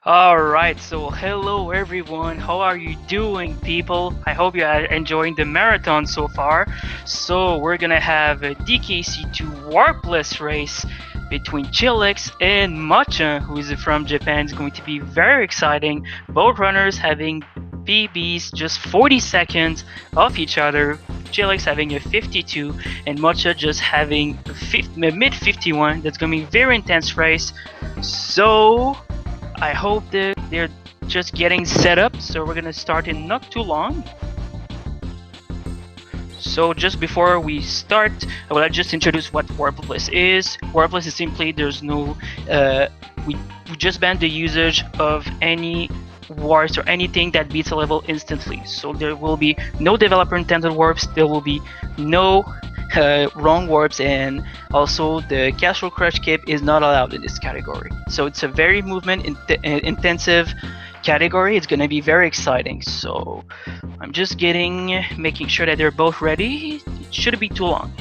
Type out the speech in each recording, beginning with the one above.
Alright, so hello everyone, how are you doing people? I hope you are enjoying the marathon so far. So we're gonna have a DKC2 Warpless race between Chillex and Mocha, who is from Japan. It's going to be very exciting. Both runners having PBs just 40 seconds off each other. Chillex having a 52 and Mocha just having a mid 51. That's gonna be a very intense race. So I hope that they're just getting set up, so we're gonna start in not too long. So just before we start, I will just introduce what Warpless is. Warpless is simply there's no, we just ban the usage of any warps or anything that beats a level instantly. So there will be no developer intended warps, there will be no wrong warps, and also the casual crush cape is not allowed in this category. So it's a very movement intensive category. It's gonna be very exciting. So I'm just making sure that they're both ready. It shouldn't be too long.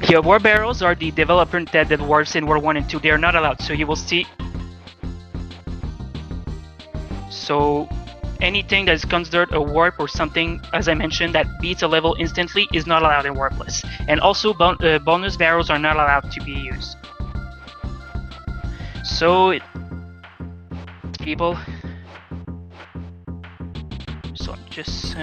Yeah, war barrels are the developer intended warps in War 1 and 2. They are not allowed. So you will see. So anything that is considered a warp or something, as I mentioned, that beats a level instantly is not allowed in Warpless. And also bonus barrels are not allowed to be used. So people. So I'm just.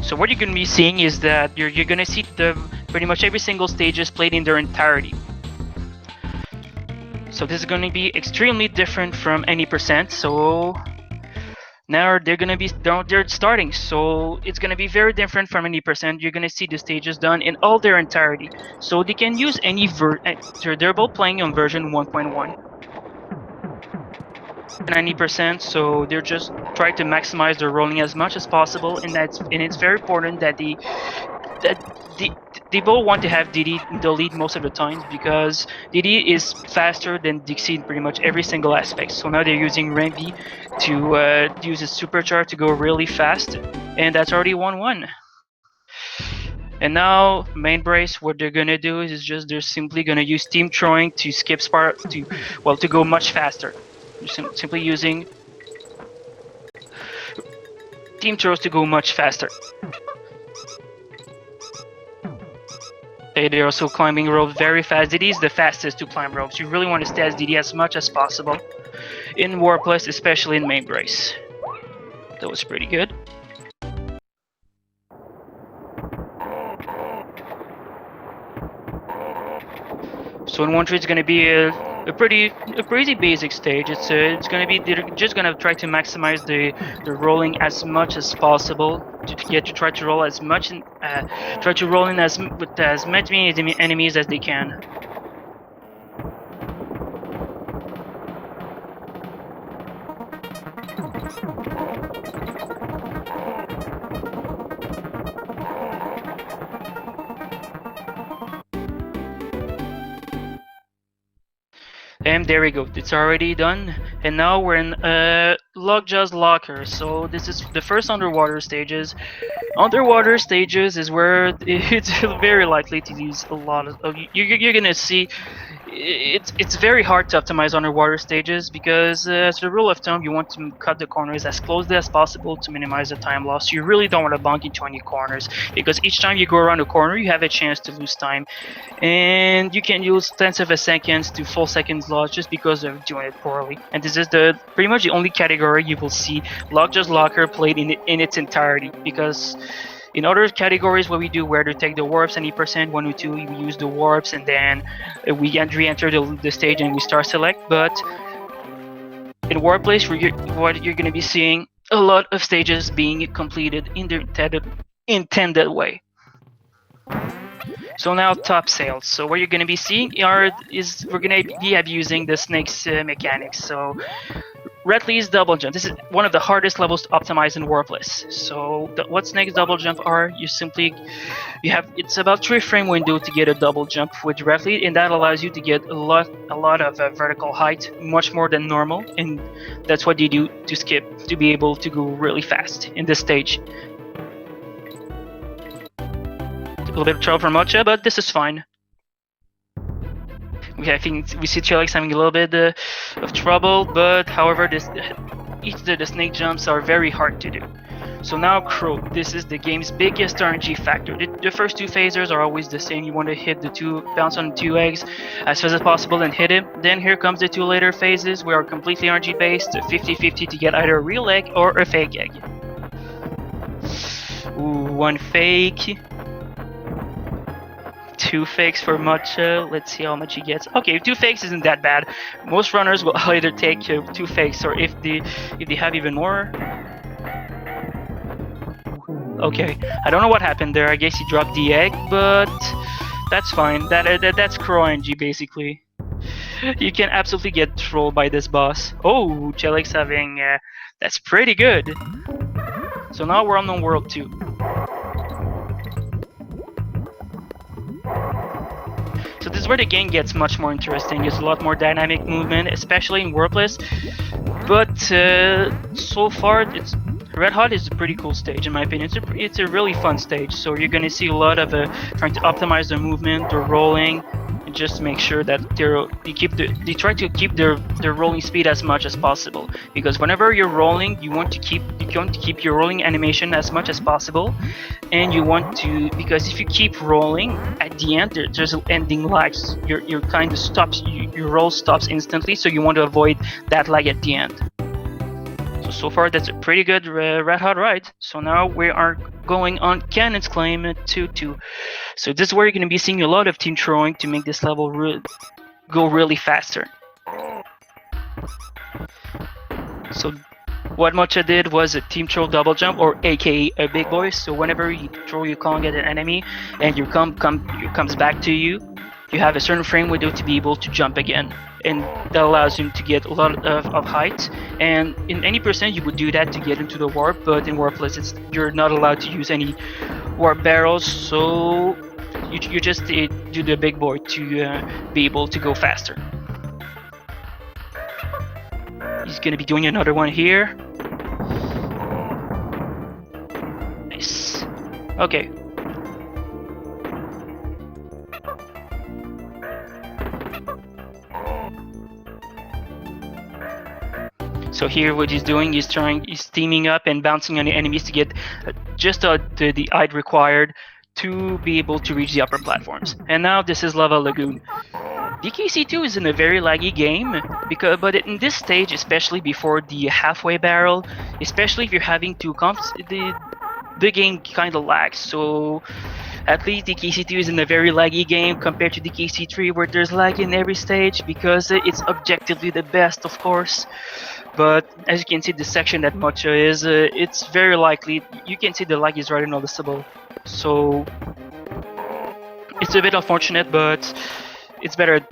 So what you're going to be seeing is that you're going to see pretty much every single stage is played in their entirety. So this is going to be extremely different from any percent. So now they're starting. So it's going to be very different from any percent. You're going to see the stages done in all their entirety. So they can use any they're both playing on version 1.1. 90%, so they're just trying to maximize their rolling as much as possible, and it's very important that they both want to have DD in the lead most of the time, because DD is faster than Dixie in pretty much every single aspect. So now they're using Renvi to use his supercharge to go really fast, and that's already 1-1. And now main brace, what they're gonna do is just they're simply gonna use team throwing to skip to go much faster. Simply using team throws to go much faster. They're also climbing ropes very fast. DD is the fastest to climb ropes. You really want to stay as DD as much as possible in Warpless, especially in main brace. That was pretty good. So in 1-3 it's going to be a pretty basic stage. It's going to be they're just going to try to maximize the rolling as much as possible to try to roll as much and try to roll in with as many enemies as they can. And there we go, it's already done. And now we're in Lockjaw's Locker. So this is the first underwater stages. Underwater stages is where it's very likely to use a lot of you're gonna see it's very hard to optimize underwater stages, because as a rule of thumb, you want to cut the corners as closely as possible to minimize the time loss. You really don't want to bonk into any corners, because each time you go around a corner, you have a chance to lose time, and you can use tenths of a seconds to full seconds loss just because of doing it poorly. And this is pretty much the only category you will see Lockjaw's Locker played in its entirety, because in other categories, what we do, where to take the warps, any percent, 1 or 2, we use the warps, and then we re-enter the stage and we start select. But in Warpless, what you're going to be seeing a lot of stages being completed in the intended way. So now top sails. So what you're going to be seeing is we're going to be abusing the snake's mechanics. So Redley's double jump. This is one of the hardest levels to optimize in Warpless. So what snake's double jump are? It's about 3 frame window to get a double jump with Redley, and that allows you to get a lot of vertical height, much more than normal, and that's what you do to skip to be able to go really fast in this stage. A little bit of trouble for Mocha, but this is fine. I think we see Chillex having a little bit of trouble, but however, each of the snake jumps are very hard to do. So now Crow, this is the game's biggest RNG factor. The first 2 phasers are always the same. You want to hit bounce on the 2 eggs as fast as possible and hit him. Then here comes the 2 later phases, which are completely RNG based, 50-50 to get either a real egg or a fake egg. Ooh, 1 fake. 2 fakes for Mocha. Let's see how much he gets. Okay, 2 fakes isn't that bad. Most runners will either take 2 fakes, or if they have even more. Okay, I don't know what happened there. I guess he dropped the egg, but that's fine. That's Crow RNG basically. You can absolutely get trolled by this boss. Oh, Chillex having that's pretty good. So now we're on World 2. So this is where the game gets much more interesting. There's a lot more dynamic movement, especially in Warpless. But so far, Red Hot is a pretty cool stage in my opinion. It's a really fun stage. So you're gonna see a lot of trying to optimize their movement, their rolling, and just make sure that they try to keep their rolling speed as much as possible. Because whenever you're rolling, you want to keep your rolling animation as much as possible, and you want to, because if you keep rolling at the end, there's an ending lag. Your kind of stops. Your roll stops instantly. So you want to avoid that lag at the end. So far, that's a pretty good Red Hot ride. So now we are going on Cannon's Claim 2-2. So this is where you're going to be seeing a lot of team throwing to make this level go really faster. So what Mocha did was a team throw double jump, or aka a big boy. So whenever you throw your Kong at an enemy and your comes back to you, you have a certain frame window to be able to jump again, and that allows him to get a lot of height. And in any percent you would do that to get into the warp, but in Warpless you're not allowed to use any warp barrels, so you just do the big boy to be able to go faster. He's gonna be doing another one here. Nice. Okay. So here what he's doing is he's teaming up and bouncing on the enemies to get just the height required to be able to reach the upper platforms. And now this is Lava Lagoon. DKC2 is in a very laggy game, but in this stage, especially before the halfway barrel, especially if you're having 2 comps, the game kind of lags. So at least DKC2 is in a very laggy game compared to DKC3, where there's lag in every stage, because it's objectively the best, of course. But as you can see, the section that Mocha is, it's very likely, you can see the lag is rather noticeable. So it's a bit unfortunate, but it's better.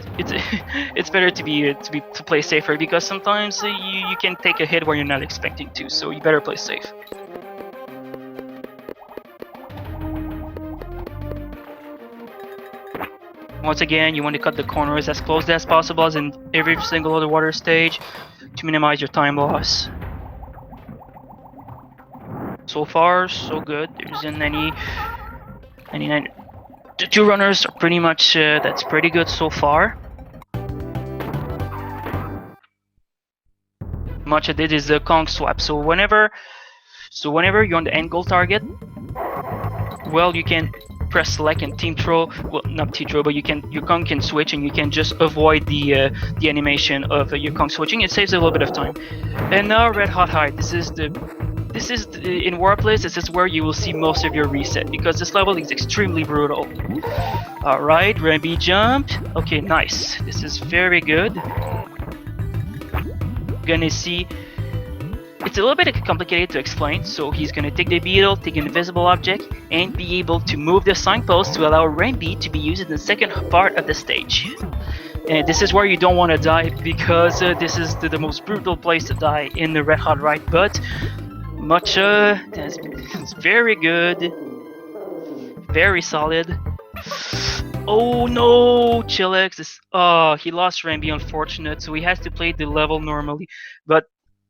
It's better to play safer, because sometimes you can take a hit where you're not expecting to. So you better play safe. Once again, you want to cut the corners as close as possible as in every single other water stage to minimize your time loss. So far, so good. There isn't any. The 2 runners are pretty much. That's pretty good so far. Mocha did is the Kong swap. So whenever you're on the end goal target, well, you can press select and team throw. Well, not team throw, but your Kong can switch, and you can just avoid the animation of your Kong switching. It saves a little bit of time. And now Red Hot High. This is in Warpless. This is where you will see most of your reset, because this level is extremely brutal. All right, Rambi jump. Okay, nice. This is very good. Gonna see it's a little bit complicated to explain. So he's gonna take the beetle, take an invisible object, and be able to move the signpost to allow Rambi to be used in the second part of the stage. And this is where you don't want to die, because this is the most brutal place to die in the Red Hot Ride. But Mocha is very good, very solid. Oh no, Chillex is he lost Rambi, unfortunate, so he has to play the level normally. But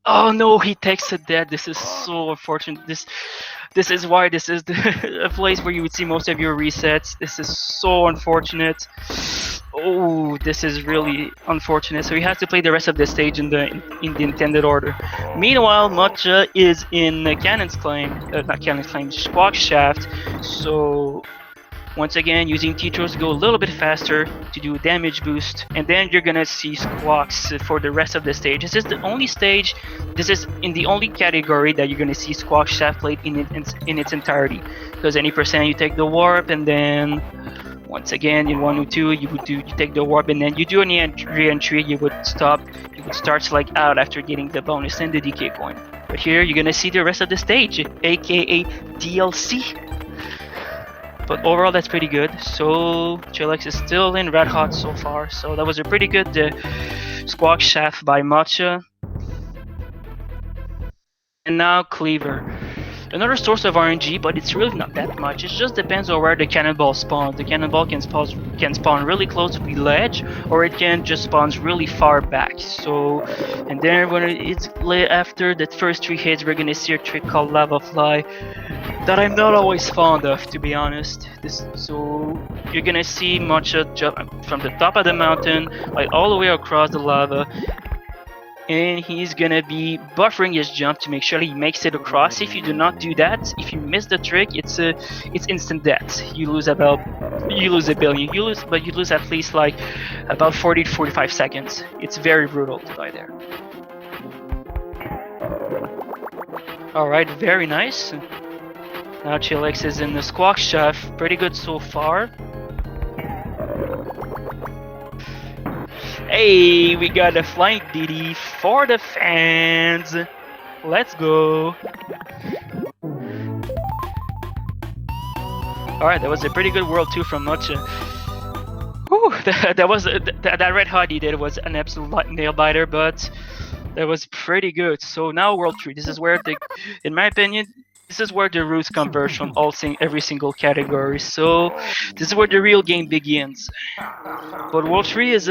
oh no, he takes it dead. This is so unfortunate. This is why this is a place where you would see most of your resets. This is so unfortunate. Oh, this is really unfortunate. So he has to play the rest of the stage in the intended order. Meanwhile, Mocha is in Cannon's Claim, not Cannon's Claim, Squawk Shaft. So once again, using T-Throws to go a little bit faster to do a damage boost, and then you're gonna see Squawks for the rest of the stage. This is the only stage, this is in the only category that you're gonna see Squawk Shaft played in its entirety. Because any percent you take the warp, and then once again in 102 you take the warp, and then you do any re-entry, you would start like out after getting the bonus and the decay point. But here you're gonna see the rest of the stage, aka DLC. But overall, that's pretty good. So Chillex is still in Red Hot so far. So that was a pretty good Squawk Shaft by Mocha. And now Cleaver. Another source of RNG, but it's really not that much. It just depends on where the cannonball spawns. The cannonball can spawn really close to the ledge, or it can just spawn really far back. So, and then when it's after the first 3 hits, we're gonna see a trick called Lava Fly that I'm not always fond of, to be honest. So you're gonna see Mocha jump from the top of the mountain, like all the way across the lava, and he's gonna be buffering his jump to make sure he makes it across. If you do not do that, if you miss the trick, it's instant death. You lose a billion. You lose at least like about 40 to 45 seconds. It's very brutal to die there. Alright, very nice. Now Chillex is in the Squawk Shaft, pretty good so far. Hey, we got a flying DD for the fans. Let's go. Alright, that was a pretty good World 2 from Mocha. Whew, that Red Hot he did was an absolute nail biter, but that was pretty good. So now World 3, this is where in my opinion, this is where the rules converge from every single category. So this is where the real game begins. But World 3 is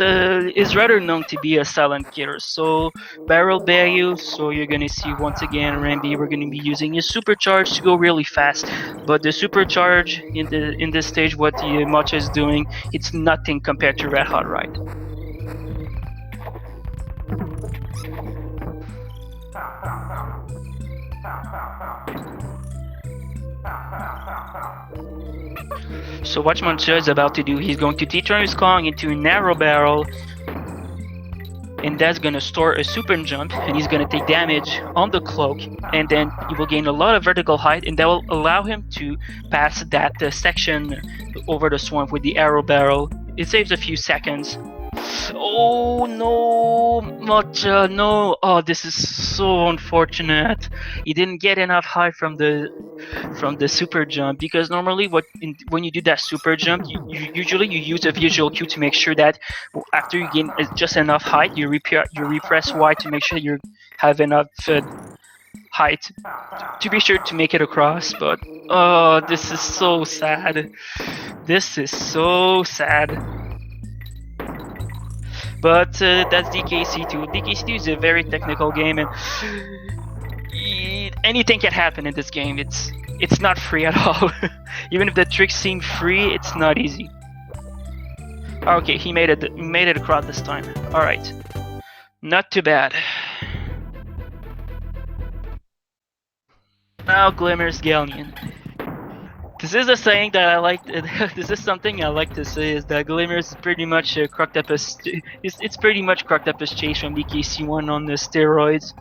rather known to be a silent killer. So Barrel Bayou, so you're gonna see once again Rambi, we're gonna be using his supercharge to go really fast. But the supercharge in this stage, what the Mocha is doing, it's nothing compared to Red Hot Ride. So what Mocha is about to do, he's going to T-turn his Kong into a narrow barrel, and that's going to store a super jump, and he's going to take damage on the cloak, and then he will gain a lot of vertical height, and that will allow him to pass that section over the swamp with the arrow barrel. It saves a few seconds. Oh no, Mocha, no! Oh, this is so unfortunate. He didn't get enough height from the super jump, because normally when you do that super jump, usually you use a visual cue to make sure that after you gain just enough height, you repress Y to make sure you have enough height to be sure to make it across. But oh, this is so sad. This is so sad. But that's DKC2. DKC2 is a very technical game, and anything can happen in this game. It's not free at all. Even if the tricks seem free, it's not easy. Okay, he made it across this time. All right, not too bad. Now Glimmer's Galleon. This is a saying that I like. This is something I like to say, is that Glimmer's pretty much cracked up it's pretty much cracked up his chase from DKC1 on the steroids.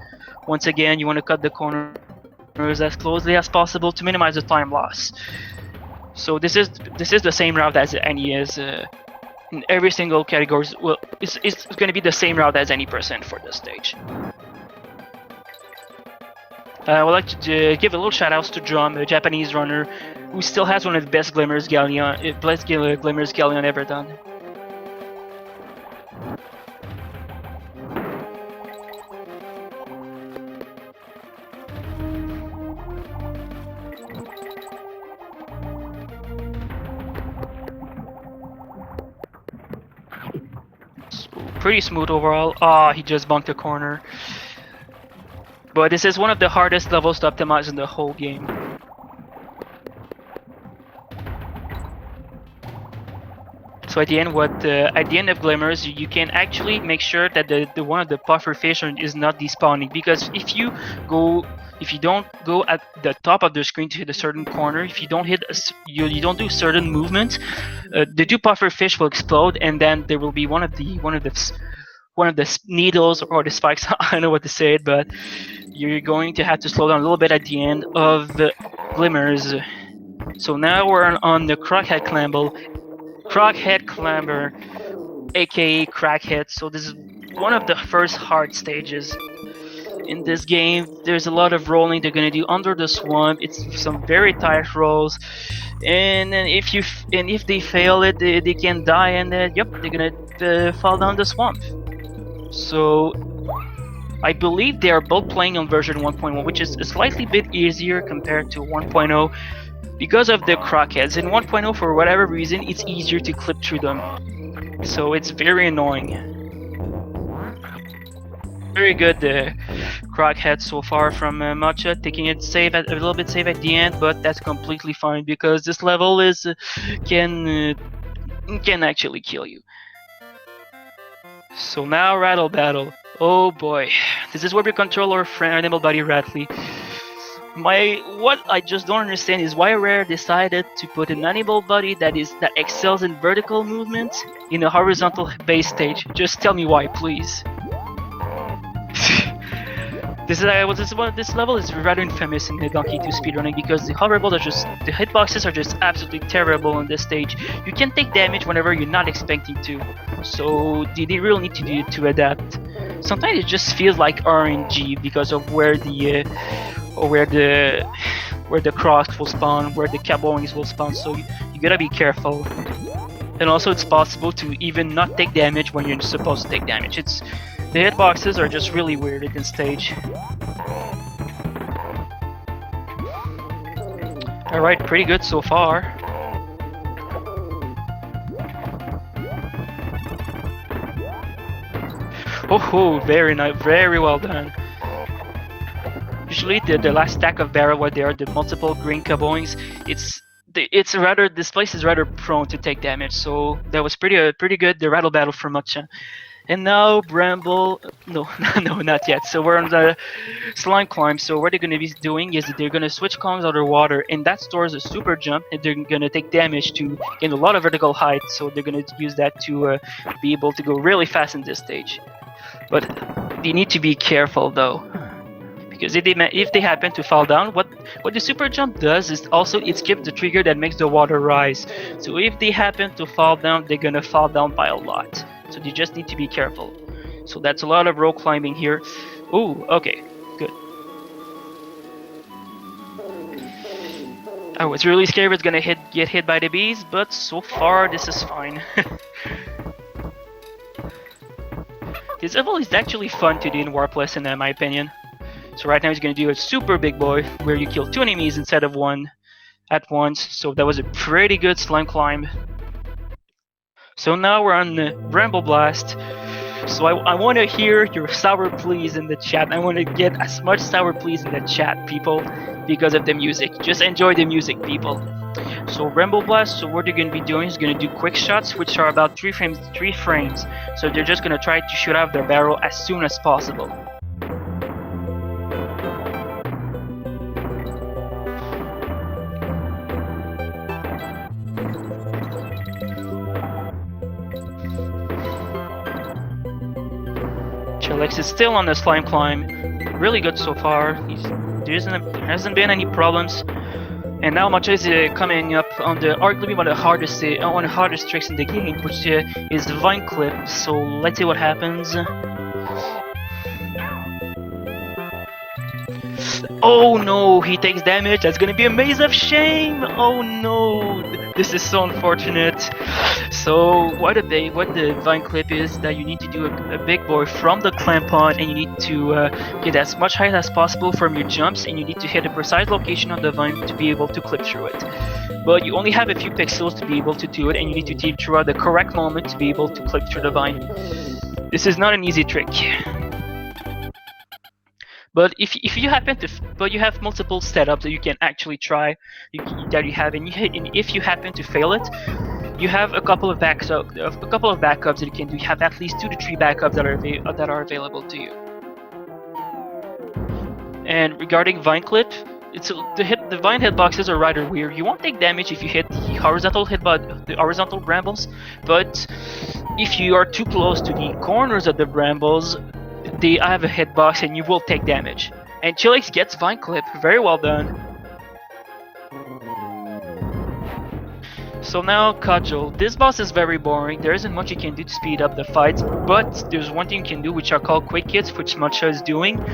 Once again, you want to cut the corners as closely as possible to minimize the time loss. So this is the same route as any is in every single category. Well, it's going to be the same route as any percent for this stage. I would like to give a little shout outs to Drum, a Japanese runner, who still has one of the best glimmers galleon ever done. So, pretty smooth overall. Ah, he just bunked the corner. But this is one of the hardest levels to optimize in the whole game. So at the end of glimmers, you can actually make sure that the one of the puffer fish is not despawning, because if you don't go at the top of the screen to hit a certain corner, if you don't hit you don't do certain movement, the two puffer fish will explode, and then there will be one of the needles or the spikes. I don't know what to say it, but you're going to have to slow down a little bit at the end of the glimmers. So now we're on the Crockhead Clamber, aka Crackhead. So this is one of the first hard stages in this game. There's a lot of rolling they're gonna do under the swamp. It's some very tight rolls, and then if they fail it, they can die, and yep, they're gonna fall down the swamp. So I believe they are both playing on version 1.1, which is a slightly bit easier compared to 1.0 because of the crockheads. In 1.0, for whatever reason, it's easier to clip through them. So it's very annoying. Very good crockhead so far from Mocha, taking it a little bit safe at the end, but that's completely fine because this level can actually kill you. So now Rattle Battle. Oh boy, this is where we control our animal body Rattly. What I just don't understand is why Rare decided to put an animal body that excels in vertical movement in a horizontal base stage. Just tell me why, please. This level is rather infamous in the Donkey 2 speedrunning because the hitboxes are just absolutely terrible on this stage. You can take damage whenever you're not expecting to, so they really need to adapt. Sometimes it just feels like RNG because of where the crocs will spawn, where the caboings will spawn. So you gotta be careful. And also, it's possible to even not take damage when you're supposed to take damage. The hitboxes are just really weird in this stage. Alright, pretty good so far. Oh, very nice, very well done. Usually the last stack of barrel where there are the multiple green caboings, this place is rather prone to take damage, so that was pretty good, the Rattle Battle for Mocha. And now Bramble, no, not yet. So we're on the slime climb. So what they're going to be doing is that they're going to switch columns underwater, and that stores a super jump, and they're going to take damage to gain a lot of vertical height. So they're going to use that to be able to go really fast in this stage. But they need to be careful though, because if they happen to fall down, what the super jump does is also it skips the trigger that makes the water rise. So if they happen to fall down, they're going to fall down by a lot. So you just need to be careful. So that's a lot of rope climbing here. Ooh, okay, good. I was really scared it was gonna get hit by the bees, but so far this is fine. This level is actually fun to do in Warpless, in my opinion. So right now he's gonna do a super big boy where you kill 2 enemies instead of 1 at once. So that was a pretty good slime climb. So now we're on Bramble Blast. So I want to hear your sour pleas in the chat. I want to get as much sour pleas in the chat, people, because of the music. Just enjoy the music, people. So Bramble Blast, so what they're going to be doing is going to do quick shots, which are about 3 frames. So they're just going to try to shoot out their barrel as soon as possible. Chillex is still on the slime climb, really good so far. There hasn't been any problems, and now Mocha is coming up on arguably one of the hardest tricks in the game, which is the vine clip. So let's see what happens. Oh no, he takes damage. That's gonna be a maze of shame. Oh no, this is so unfortunate. So what the vine clip is that you need to do a big boy from the clamp on, and you need to get as much height as possible from your jumps, and you need to hit a precise location on the vine to be able to clip through it. But you only have a few pixels to be able to do it, and you need to team through at the correct moment to be able to clip through the vine. This is not an easy trick. But if you happen to, but you have multiple setups that you can actually try, that you have, and if you happen to fail it, you have a couple of backups that you can do. You have at least 2 to 3 backups that are available to you. And regarding vine clip, the vine hitboxes are rather weird. You won't take damage if you hit the horizontal brambles, but if you are too close to the corners of the brambles, they have a hitbox and you will take damage. And Chillex gets vine clip. Very well done. So now Cudgel. This boss is very boring. There isn't much you can do to speed up the fights, but there's one thing you can do, which are called quick hits, which Mocha is doing.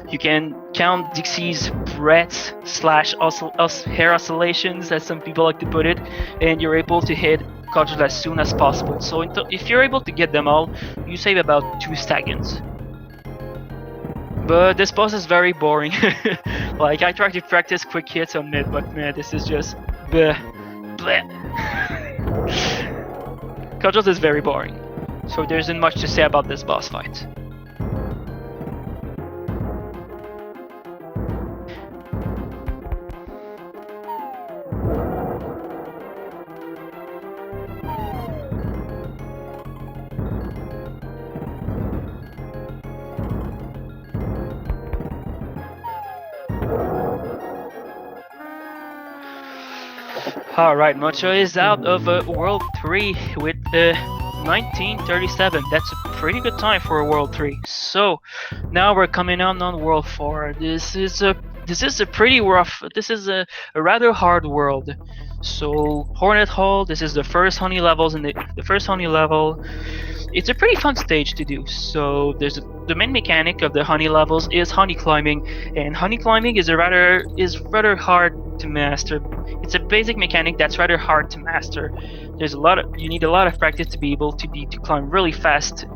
You can count Dixie's breaths / hair oscillations, as some people like to put it, and you're able to hit Cudgel as soon as possible. So if you're able to get them all, you save about 2 seconds. But this boss is very boring. Like, I tried to practice quick hits on it, but man, this is just bleh. Cudgel is very boring, so there isn't much to say about this boss fight. Alright, Mocha is out of World 3 with 1937. That's a pretty good time for a World 3. So, now we're coming on World 4. This is a pretty rough, this is a rather hard world. So, Hornet Hole, this is the first honey levels, and the first honey level, it's a pretty fun stage to do. So the main mechanic of the honey levels is honey climbing, and honey climbing is rather hard to master. It's a basic mechanic that's rather hard to master. You need a lot of practice to be able to climb really fast,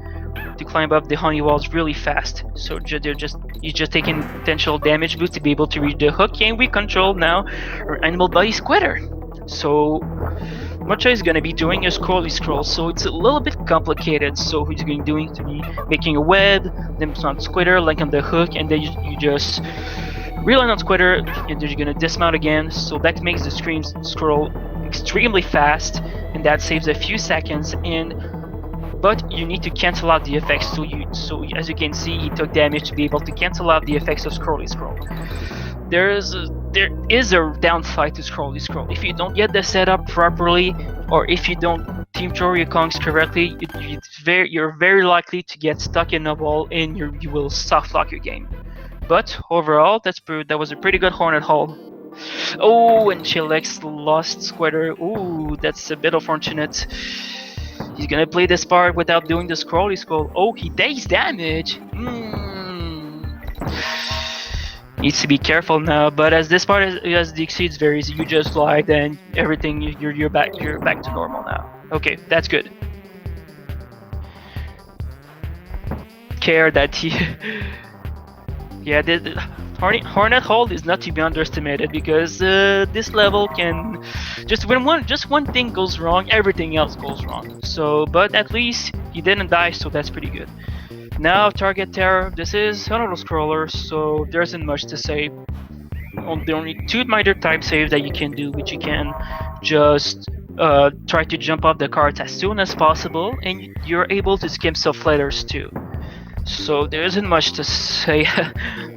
to climb up the honey walls really fast. So you're just taking potential damage boost to be able to reach the hook, and we control now our animal buddy Squitter. So Mocha is going to be doing a scrolly scroll, so it's a little bit complicated. So he's going to be making a web, then it's on Squitter, like on the hook, and then you just reeling on Squitter, and then you're going to dismount again. So that makes the screen scroll extremely fast, and that saves a few seconds. But you need to cancel out the effects. So as you can see, he took damage to be able to cancel out the effects of scrolly scroll. There is a downside to scrolly scroll. If you don't get the setup properly, or if you don't team throw your conks correctly, you're very likely to get stuck in a wall, and you will soft lock your game. But overall, that was a pretty good Hornet haul. Oh, and Chillex lost Squitter. Ooh, that's a bit unfortunate. He's gonna play this part without doing the scrolly scroll. Oh, he takes damage. Needs to be careful now. But as this part as the exceeds varies, you just glide and everything. You're back to normal now. Okay, that's good. Care that he. Yeah, the Hornet Hold is not to be underestimated, because this level can just when one thing goes wrong, everything else goes wrong. So, but at least he didn't die, so that's pretty good. Now Target Terror. This is an auto scroller, so there isn't much to say. The only 2 minor time saves that you can do, which you can just try to jump off the carts as soon as possible, and you're able to skim self letters too. So there isn't much to say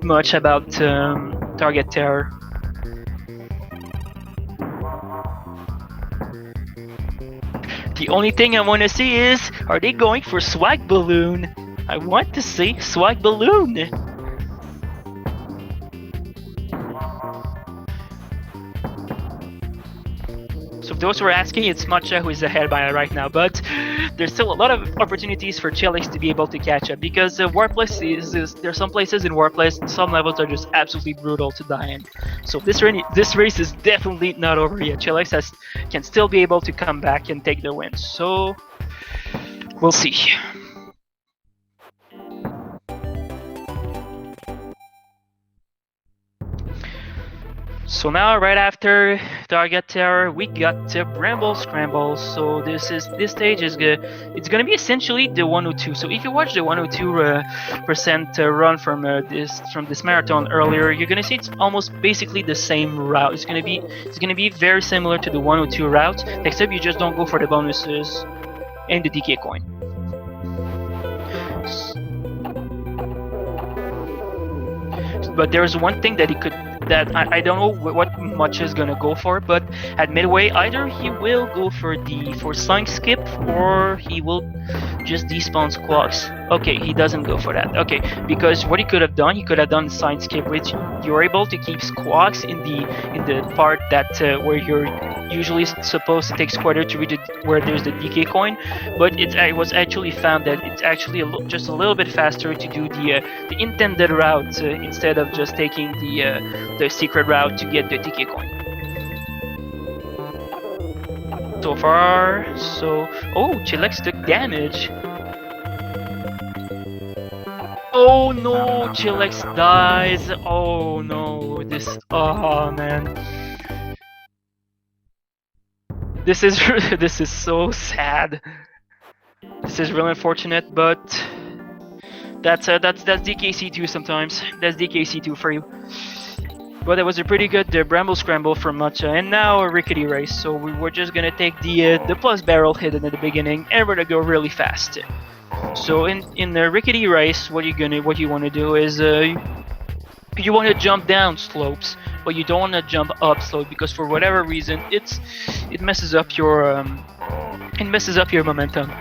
much about Target Terror. The only thing I want to see is, are they going for Swag Balloon? I want to see Swag Balloon. So those who are asking, it's Mocha who is ahead by right now, but there's still a lot of opportunities for Chillex to be able to catch up because Warpless there are some places in Warpless, some levels are just absolutely brutal to die in. So this race is definitely not over yet. Chillex can still be able to come back and take the win. So we'll see. So now, right after Target Tower, we got Bramble Scramble. So this stage is good. It's gonna be essentially the 102. So if you watch the 102% run from this marathon earlier, you're gonna see it's almost basically the same route. It's gonna be very similar to the 102 route, except you just don't go for the bonuses and the DK coin. But there's one thing that I don't know what Much is gonna go for, but at midway either he will go for Slime Skip or he will just despawn Squawks. Okay, he doesn't go for that. Okay, because what he could have done Slime Skip, which you're able to keep Squawks in the part that where you're usually supposed to take Squatter to reach where there's the DK coin, but I was actually found that it's actually just a little bit faster to do the intended route instead of just taking the secret route to get the DK coin. So far, oh, Chillex took damage. Oh no, Chillex dies. Oh no, oh man. This is so sad. This is really unfortunate, but that's DKC2 sometimes. That's DKC2 for you. But it was a pretty good Bramble Scramble from Matcha, and now a Rickety Race. So we're just gonna take the plus barrel hidden at the beginning, and we're gonna go really fast. So in the Rickety Race, what you want to do is you want to jump down slopes, but you don't want to jump up slopes because for whatever reason it messes up your momentum.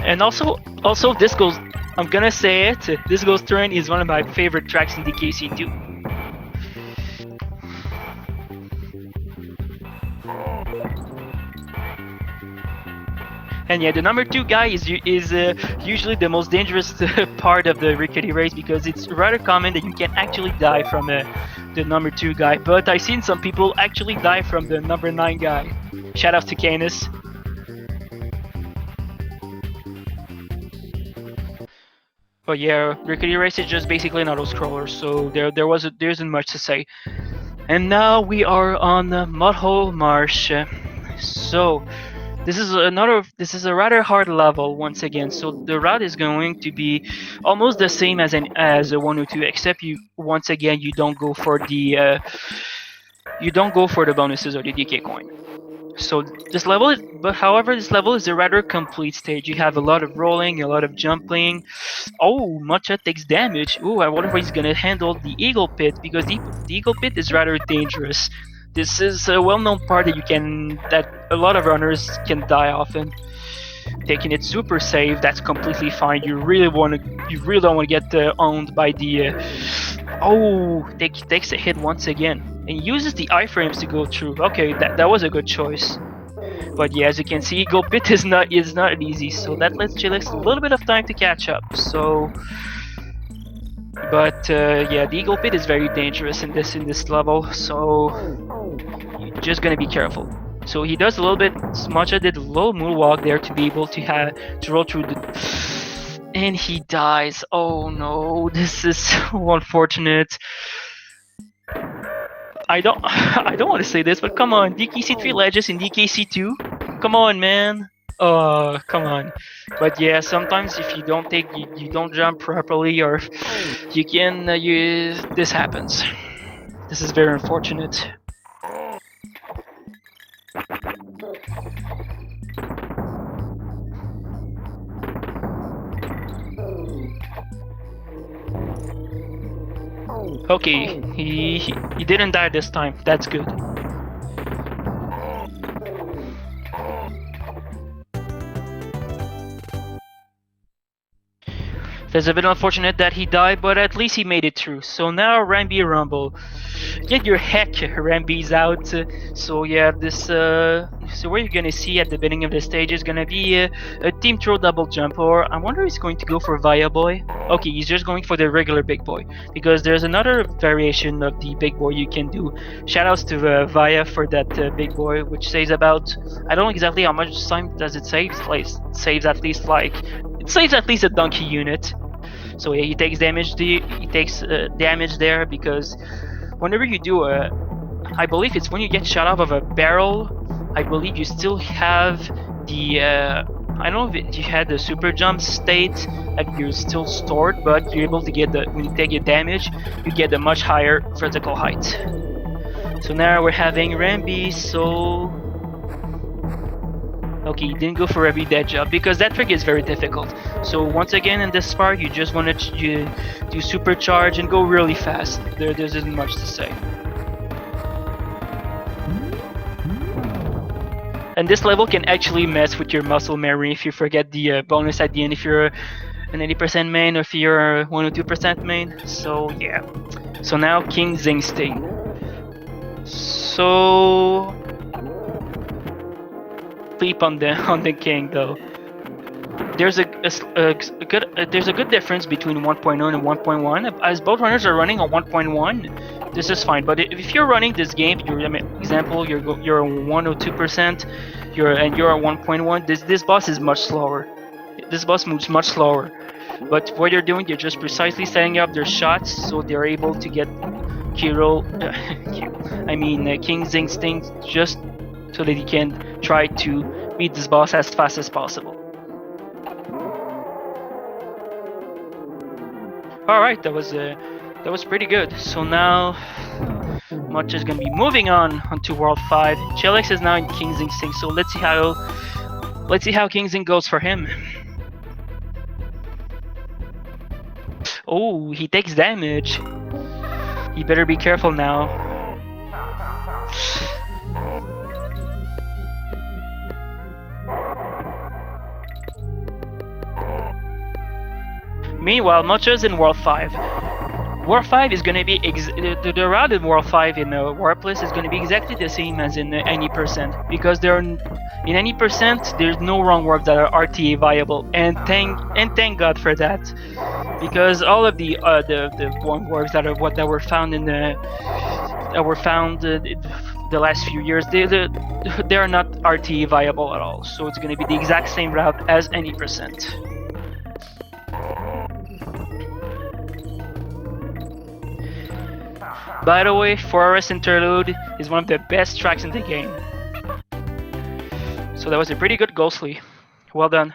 And also this goes. I'm gonna say it. This goes terrain is one of my favorite tracks in DKC2. And yeah, the number 2 guy is usually the most dangerous part of the Rickety Race because it's rather common that you can actually die from the number 2 guy. But I've seen some people actually die from the number 9 guy. Shout out to Canis. But yeah, Rickety Race is just basically an auto-scroller, so there isn't much to say. And now we are on the Mudhole Marsh. So this is a rather hard level once again. So the route is going to be almost the same as a 102, except once again you don't go for the bonuses or the DK coin. So this level is a rather complete stage. You have a lot of rolling, a lot of jumping. Oh, Matcha takes damage. Ooh, I wonder how he's gonna handle the Eagle Pit because the Eagle Pit is rather dangerous. This is a well-known part that a lot of runners can die often. Taking it super safe, that's completely fine. You really don't want to get owned by the. Oh, takes a hit once again and uses the iframes to go through. Okay, that was a good choice. But yeah, as you can see, Eagle Pit is not easy, so that lets Chillex a little bit of time to catch up. So, but yeah, the Eagle Pit is very dangerous in this level, so you're just gonna be careful. So he does a little bit. Matcha did a little moonwalk there to be able to roll through and he dies. Oh no, this is so unfortunate. I don't want to say this, but come on, DKC3 ledges in DKC2. Come on, man. Oh, come on. But yeah, sometimes if you don't jump properly, or this happens. This is very unfortunate. Okay, he didn't die this time. That's good. It's a bit unfortunate that he died, but at least he made it through. So now Rambi Rumble. Get your heck, Rambi's out. So yeah, this so what you're gonna see at the beginning of the stage is gonna be a team throw double jump, or I wonder if he's going to go for Via Boy. Okay, he's just going for the regular big boy because there's another variation of the big boy you can do. Shoutouts to Via for that big boy, which saves about, I don't know exactly how much time does it save. Like saves at least it saves at least a donkey unit. So yeah, he takes damage. He takes damage there because whenever you do I believe it's when you get shot off of a barrel. I believe you still have the I don't know if you had the super jump state that you're still stored, but you're able to get when you take your damage, you get a much higher vertical height. So now we're having Rambi. So okay, he didn't go for every dead jump because that trick is very difficult. So once again in this part, you just want to do supercharge and go really fast. There isn't much to say. And this level can actually mess with your muscle memory if you forget the bonus at the end if you're an 80% main or if you're a 1 or 2% main. So yeah. So now King Zingsting. So sleep on the king though. There's a good difference between 1.0 and 1.1. As both runners are running on 1.1, this is fine. But if you're running this game, example, you're 1 or 2%, you're at 1.1. This boss is much slower. This boss moves much slower. But what you're doing, you're just precisely setting up their shots so they're able to get King's Instinct just so that he can try to beat this boss as fast as possible. Alright, that was pretty good. So now Mocha is gonna be moving onto World 5. Chillex is now in King's Instinct, so let's see how King's Instinct goes for him. Oh, he takes damage. You better be careful now. Meanwhile, Mocha's in World 5. World 5 is going to be the route in World 5 in Warpless is going to be exactly the same as in any percent, because in any percent there's no wrong warps that are RTA viable, and thank God for that, because all of the wrong warps that were found in the last few years, they are not RTA viable at all. So it's going to be the exact same route as any percent. By the way, Forest Interlude is one of the best tracks in the game. So that was a pretty good Ghostly. Well done.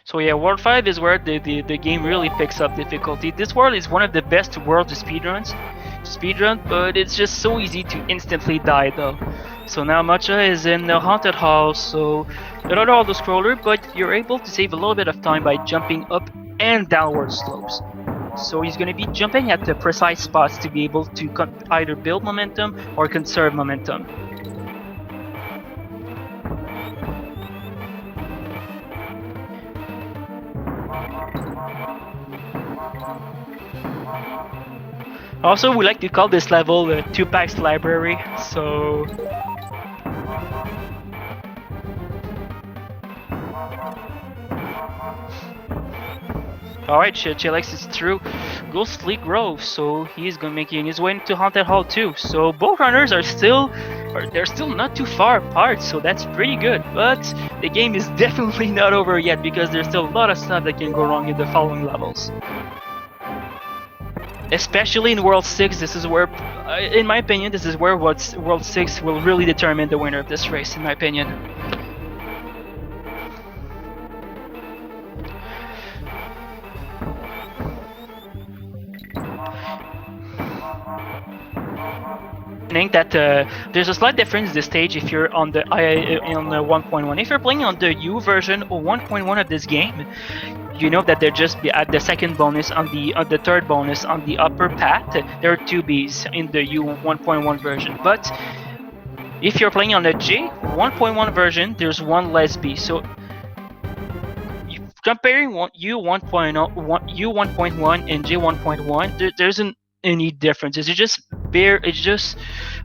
So yeah, World 5 is where the game really picks up difficulty. This world is one of the best worlds to speedrun, but it's just so easy to instantly die though. So now Mocha is in the Haunted Hall, so not all the scroller, but you're able to save a little bit of time by jumping up and downward slopes. So he's going to be jumping at the precise spots to be able to either build momentum or conserve momentum. Also, we like to call this level the Tupac's Library, so... Alright, Chillex is through Ghostly Grove, so he's gonna making his way into Haunted Hall too. So both runners they're still not too far apart, so that's pretty good. But the game is definitely not over yet, because there's still a lot of stuff that can go wrong in the following levels. Especially in World 6, this is where, in my opinion, this is where World 6 will really determine the winner of this race, in my opinion. That there's a slight difference this stage if you're on the 1.1. If you're playing on the U version or 1.1 of this game, you know that they're just at the second bonus on the third bonus on the upper path. There are 2 Bs in the U 1.1 version, but if you're playing on the J 1.1 version, there's 1 less B. So comparing U 1.1 and J 1.1, there isn't any differences. It's just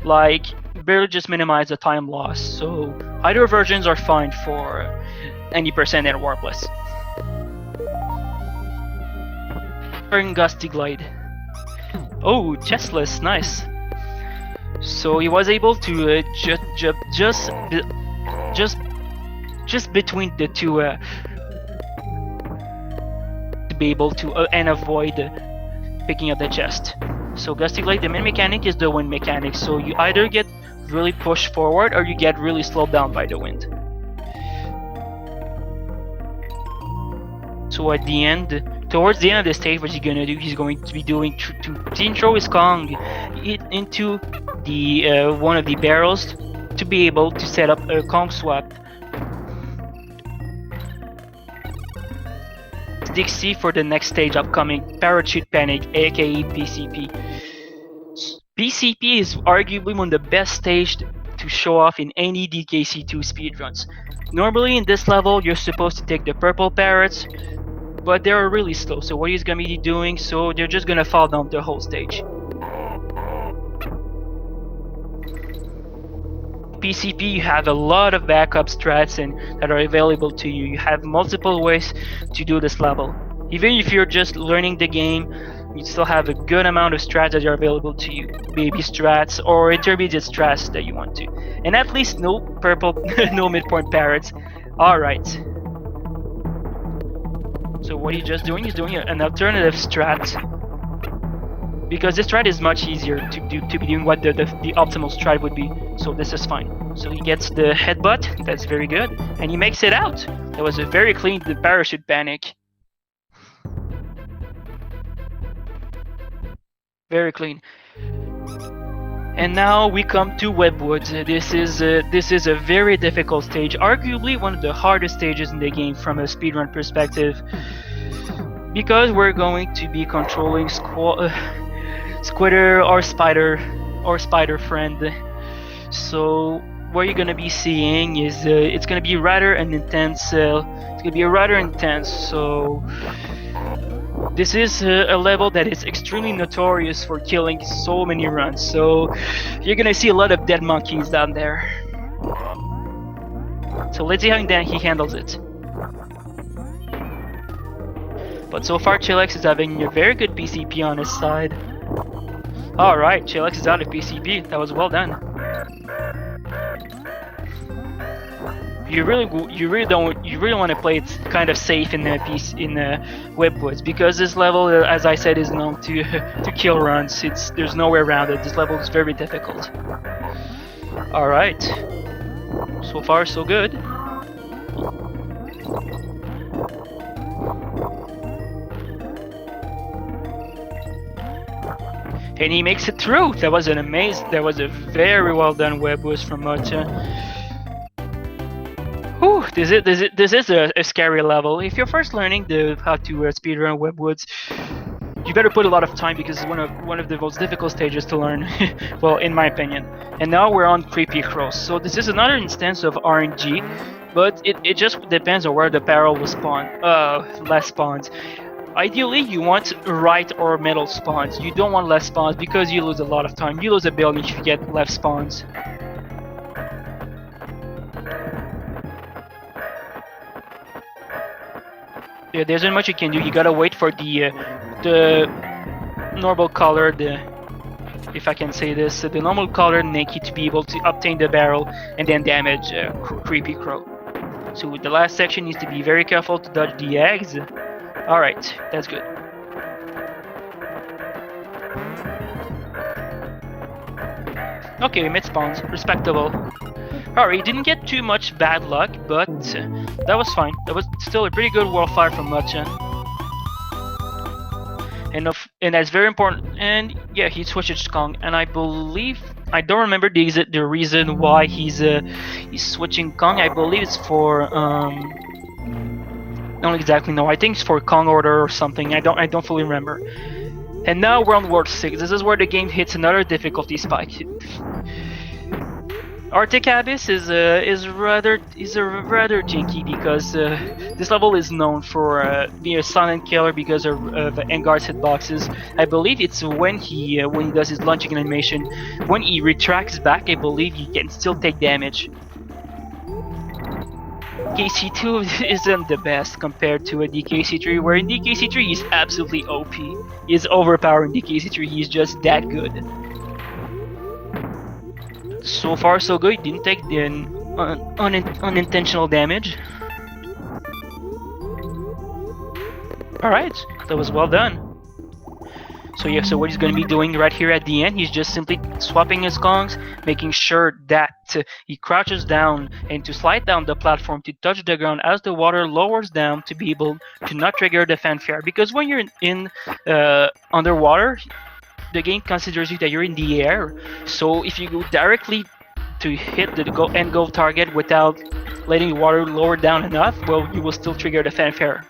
like barely just minimize the time loss. So either versions are fine for 90% and Warpless. Gusty Glide. Oh, chestless, nice. So he was able to just between the two to be able to and avoid picking up the chest. So Gusty Glide, the main mechanic is the wind mechanic. So you either get really pushed forward or you get really slowed down by the wind. So at the end, towards the end of the stage, what he's gonna do, he's going to be doing to throw his Kong into the one of the barrels to be able to set up a Kong swap. Dixie for the next stage upcoming, Parachute Panic, aka PCP. PCP is arguably one of the best stages to show off in any DKC2 speedruns. Normally in this level, you're supposed to take the purple parrots, but they're really slow, so what he's gonna be doing, so they're just gonna fall down the whole stage. PCP, you have a lot of backup strats that are available to you. You have multiple ways to do this level. Even if you're just learning the game, you still have a good amount of strats that are available to you. Baby strats or intermediate strats that you want to. And at least no purple, no midpoint parrots. Alright. So what he's just doing is doing an alternative strat. Because this strat is much easier to be doing what the optimal strat would be. So this is fine. So he gets the headbutt, that's very good. And he makes it out. That was a very clean parachute panic. Very clean. And now we come to Webwoods. This is a very difficult stage, arguably one of the hardest stages in the game from a speedrun perspective, because we're going to be controlling Squitter or Spider Friend. So what you're gonna be seeing is it's gonna be rather an intense. It's gonna be rather intense. So this is a level that is extremely notorious for killing so many runs, so you're gonna see a lot of dead monkeys down there. So let's see how he handles it. But so far Chillex is having a very good PCP on his side. Alright, Chillex is out of PCP, that was well done. You really want to play it kind of safe in Webwoods, because this level, as I said, is known to kill runs. There's no way around it. This level is very difficult. All right, so far so good. And he makes it through. That was a very well done Webwoods from Mocha. Whew, this is a scary level. If you're first learning how to speedrun Webwoods, you better put a lot of time, because it's one of the most difficult stages to learn. Well, in my opinion. And now we're on Creepy Cross. So this is another instance of RNG, but it just depends on where the barrel will spawn. Less spawns. Ideally, you want right or middle spawns. You don't want less spawns, because you lose a lot of time. You lose a building if you get left spawns. Yeah, there isn't much you can do. You gotta wait for the normal colored, if I can say this, the normal colored Nikki to be able to obtain the barrel and then damage Creepy Crow. So the last section needs to be very careful to dodge the eggs. Alright, that's good. Okay, mid spawns, respectable. Alright, he didn't get too much bad luck, but that was fine. That was still a pretty good world fire from Mocha. And that's very important. And yeah, he switched to Kong, and I believe, I don't remember the reason why he's switching Kong. I believe it's for don't exactly know. I think it's for Kong order or something. I don't fully remember. And now we're on World 6. This is where the game hits another difficulty spike. Arctic Abyss is rather jinky because this level is known for being a silent killer because of Engar's hitboxes. I believe it's when he does his launching animation, when he retracts back, I believe he can still take damage. DKC2 isn't the best compared to a DKC3, where in DKC3 he's absolutely OP. He's overpowering DKC3, he's just that good. So far so good, he didn't take the unintentional damage. Alright, that was well done. So yeah, so what he's going to be doing right here at the end, he's just simply swapping his gongs, making sure that he crouches down and to slide down the platform to touch the ground as the water lowers down to be able to not trigger the fanfare. Because when you're in underwater, the game considers you that you're in the air. So if you go directly to hit the end goal target without letting the water lower down enough, well, you will still trigger the fanfare.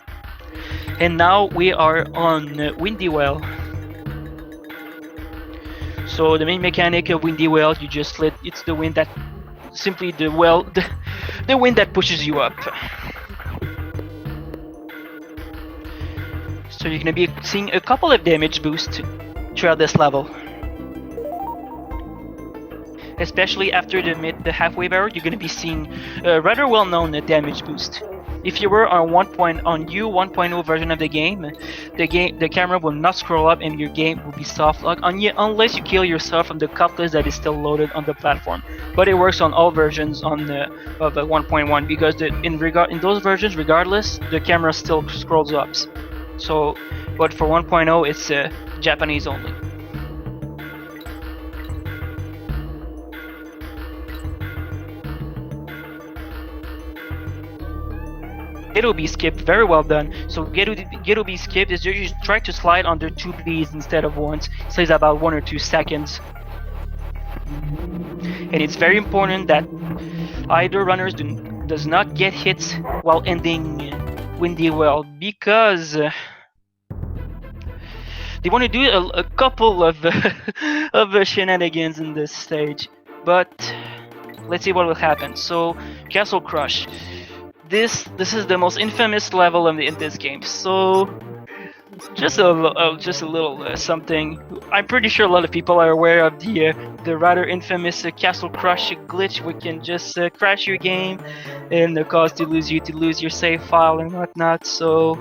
And now we are on Windy Well. So the main mechanic of Windy Well, you just let it's the wind that simply the wind that pushes you up. So you're gonna be seeing a couple of damage boosts throughout this level. Especially after the halfway barrel, you're gonna be seeing a rather well-known damage boost. If you were on 1.0 version of the game, the camera will not scroll up and your game will be soft lock unless you kill yourself from the cutlass that is still loaded on the platform. But it works on all versions of 1.1 because in those versions, regardless, the camera still scrolls up. So, but for 1.0, it's Japanese only. Ghetto Bee skip, very well done. So Ghetto Bee skip is you try to slide under 2 bees instead of once. It saves about 1 or 2 seconds. And it's very important that either runners does not get hit while ending Windy Well because they want to do a couple of of shenanigans in this stage. But let's see what will happen. So Castle Crush. This is the most infamous level in this game. So just a little something. I'm pretty sure a lot of people are aware of the rather infamous Castle Crush glitch, which can just crash your game and cause you to lose your save file and whatnot. So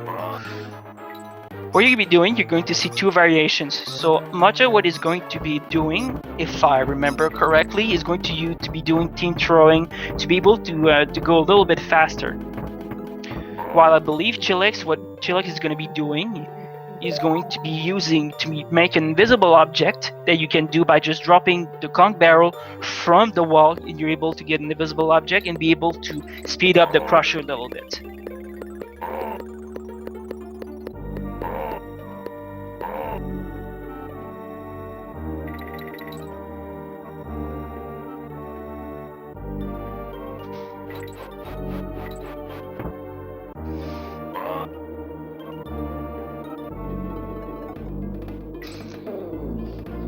what you're going to be doing, you're going to see 2 variations. So Mocha, what is going to be doing, if I remember correctly, is going to be doing team throwing to be able to go a little bit faster. While I believe Chillex, what Chillex is going to be doing is going to be using to make an invisible object that you can do by just dropping the conch barrel from the wall, and you're able to get an invisible object and be able to speed up the crusher a little bit.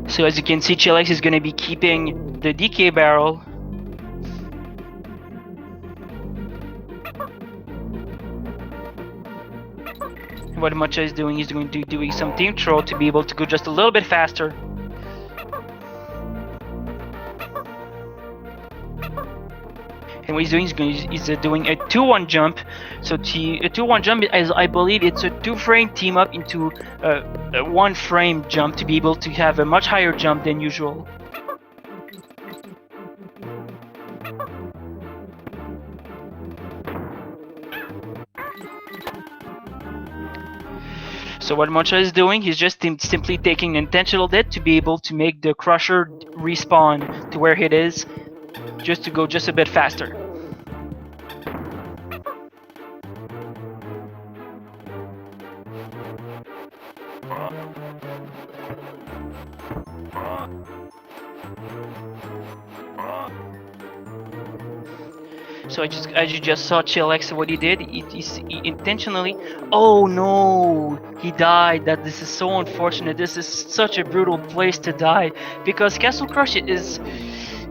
So as you can see, Chillex is going to be keeping the DK barrel. And what Mocha is doing, he's going to be doing some team throw to be able to go just a little bit faster. And what he's doing is doing a 2-1 jump. So a 2-1 jump, as I believe, it's a 2-frame team up into a 1-frame jump to be able to have a much higher jump than usual. So what Mocha is doing, he's just simply taking an intentional hit to be able to make the crusher respawn to where it is, just to go just a bit faster. So as you just saw Chillex, what he did, he intentionally, oh no, he died. This is so unfortunate. This is such a brutal place to die, because Castle Crush is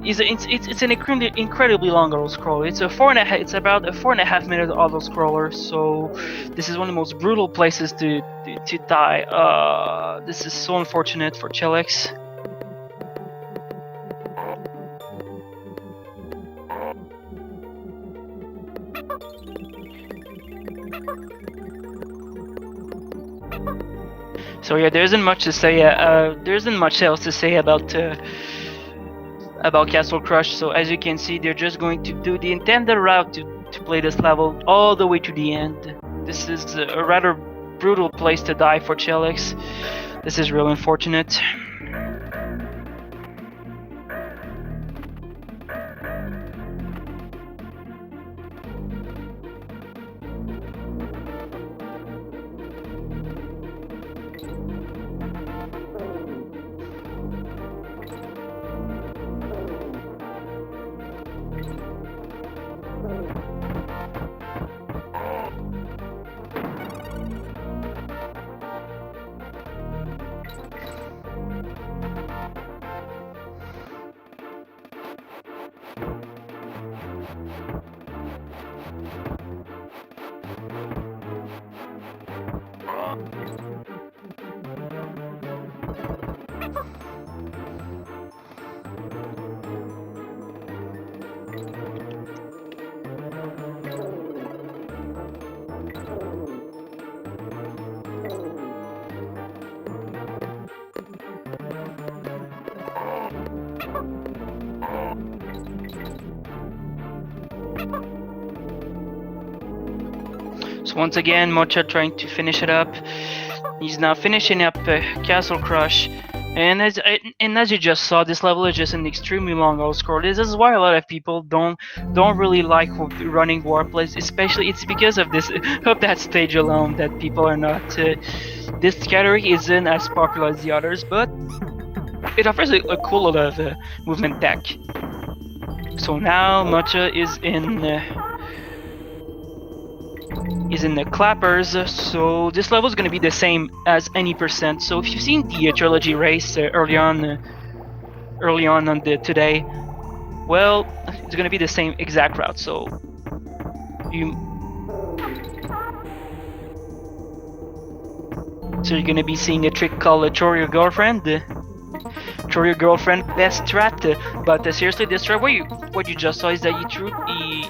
it's an incredibly long auto scroll. It's about a 4.5 minute auto scroller. So this is one of the most brutal places to die. This is so unfortunate for Chillex. So yeah, there isn't much to say. There isn't much else to say about Castle Crush. So as you can see, they're just going to do the intended route to play this level all the way to the end. This is a rather brutal place to die for Chillex. This is real unfortunate. So once again, Mocha trying to finish it up. He's now finishing up Castle Crush. And as you just saw, this level is just an extremely long auto scroll. This is why a lot of people don't really like running Warpless, especially it's because of this of that stage alone that people are not. This category isn't as popular as the others, but it offers a cool lot of movement tech. So now Mocha is in the clappers, so this level is going to be the same as any percent. So if you've seen the trilogy race early on today, well, it's going to be the same exact route. So you're going to be seeing a trick called Chore Your Girlfriend. Chore Your Girlfriend best strat, but seriously, this strat what you just saw is that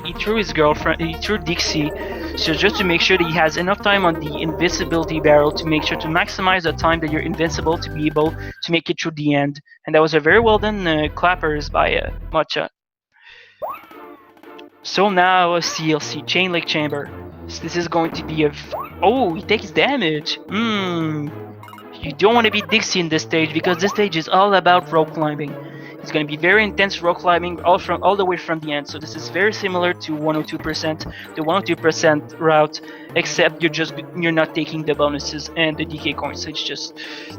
he threw his girlfriend, he threw Dixie, so just to make sure that he has enough time on the invincibility barrel to make sure to maximize the time that you're invincible to be able to make it through the end. And that was a very well done clappers by Mocha. So now CLC, Chain Link Chamber. So this is going to be oh, he takes damage. You don't want to be Dixie in this stage because this stage is all about rope climbing. It's going to be very intense rope climbing all the way from the end. So this is very similar to 102%, the 102% route, except you're not taking the bonuses and the DK coins. So